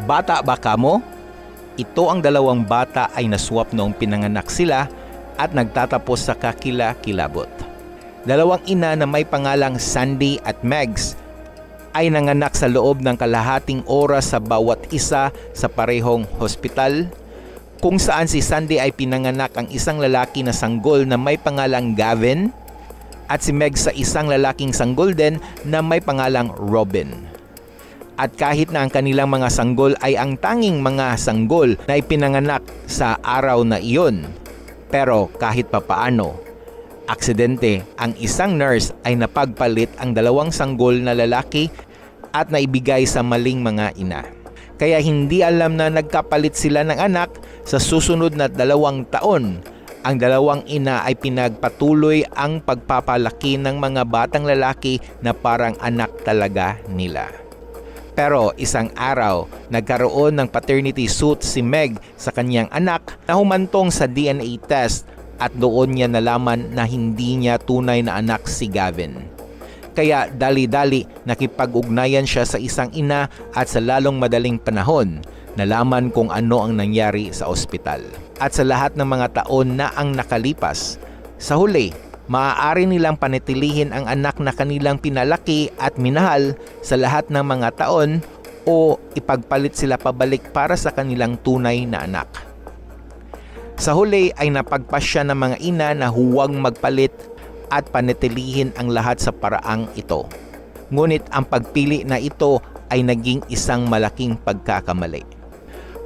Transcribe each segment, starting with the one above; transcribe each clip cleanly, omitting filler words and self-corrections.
Bata ba kamo? Ito ang dalawang bata ay naswap noong pinanganak sila at nagtatapos sa kakila-kilabot. Dalawang ina na may pangalang Sandy at Megs ay nanganak sa loob ng kalahating oras sa bawat isa sa parehong hospital, kung saan si Sandy ay pinanganak ang isang lalaki na sanggol na may pangalang Gavin at si Meg sa isang lalaking sanggol din na may pangalang Robin. At kahit na ang kanilang mga sanggol ay ang tanging mga sanggol na ipinanganak sa araw na iyon, pero kahit papaano, aksidente ang isang nurse ay napagpalit ang dalawang sanggol na lalaki at naibigay sa maling mga ina. Kaya hindi alam na nagkapalit sila ng anak. Sa susunod na 2 taon, ang dalawang ina ay pinagpatuloy ang pagpapalaki ng mga batang lalaki na parang anak talaga nila. Pero isang araw, nagkaroon ng paternity suit si Meg sa kanyang anak na humantong sa DNA test at doon niya nalaman na hindi niya tunay na anak si Gavin. Kaya dali-dali nakipag-ugnayan siya sa isang ina at sa lalong madaling panahon, nalaman kung ano ang nangyari sa ospital. At sa lahat ng mga taon na ang nakalipas, sa huli, maaari nilang panitilihin ang anak na kanilang pinalaki at minahal sa lahat ng mga taon o ipagpalit sila pabalik para sa kanilang tunay na anak. Sa huli ay napagpasya ng mga ina na huwag magpalit at panitilihin ang lahat sa paraang ito. Ngunit ang pagpili na ito ay naging isang malaking pagkakamali.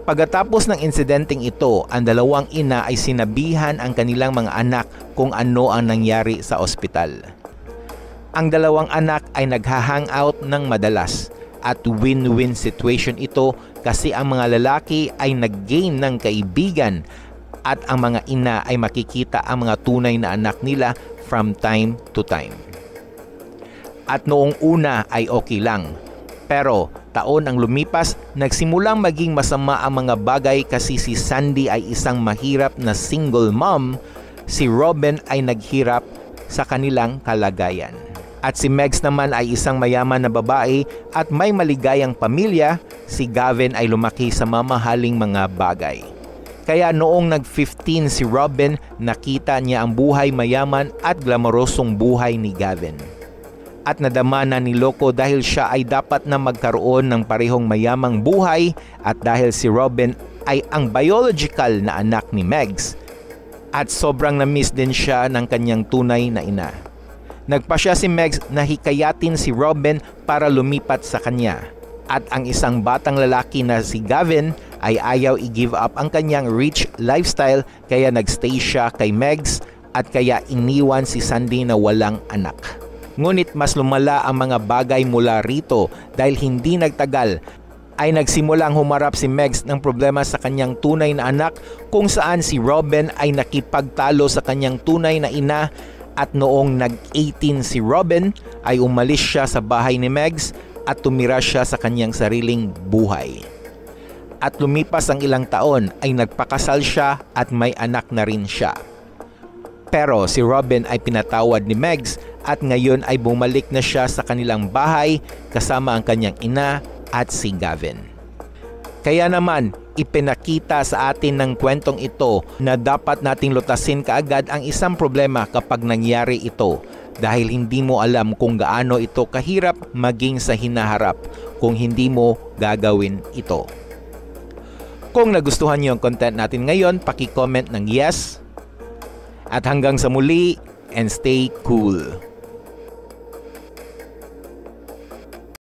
Pagkatapos ng insidenteng ito, ang dalawang ina ay sinabihan ang kanilang mga anak kung ano ang nangyari sa ospital. Ang dalawang anak ay nagha-hangout ng madalas at win-win situation ito kasi ang mga lalaki ay nag-gain ng kaibigan at ang mga ina ay makikita ang mga tunay na anak nila from time to time. At noong una ay okay lang. Pero taon ang lumipas, nagsimulang maging masama ang mga bagay kasi si Sandy ay isang mahirap na single mom, si Robin ay naghirap sa kanilang kalagayan. At si Megs naman ay isang mayaman na babae at may maligayang pamilya, si Gavin ay lumaki sa mamahaling mga bagay. Kaya noong nag-15 si Robin, nakita niya ang buhay mayaman at glamorosong buhay ni Gavin. At nadama na ni Loco dahil siya ay dapat na magkaroon ng parehong mayamang buhay at dahil si Robin ay ang biological na anak ni Megs. At sobrang na-miss din siya ng kanyang tunay na ina. Nagpasya si Megs na hikayatin si Robin para lumipat sa kanya. At ang isang batang lalaki na si Gavin ay ayaw i-give up ang kanyang rich lifestyle kaya nagstay siya kay Megs at kaya iniwan si Sandy na walang anak. Ngunit mas lumala ang mga bagay mula rito dahil hindi nagtagal ay nagsimulang humarap si Megs ng problema sa kanyang tunay na anak kung saan si Robin ay nakipagtalo sa kanyang tunay na ina at noong nag-18 si Robin ay umalis siya sa bahay ni Megs at tumira siya sa kanyang sariling buhay. At lumipas ang ilang taon ay nagpakasal siya at may anak na rin siya. Pero si Robin ay pinatawad ni Megs at ngayon ay bumalik na siya sa kanilang bahay kasama ang kanyang ina at si Gavin. Kaya naman, ipinakita sa atin ng kwentong ito na dapat nating lutasin kaagad ang isang problema kapag nangyari ito dahil hindi mo alam kung gaano ito kahirap maging sa hinaharap kung hindi mo gagawin ito. Kung nagustuhan niyo ang content natin ngayon, paki-comment ng yes. At hanggang sa muli, and stay cool.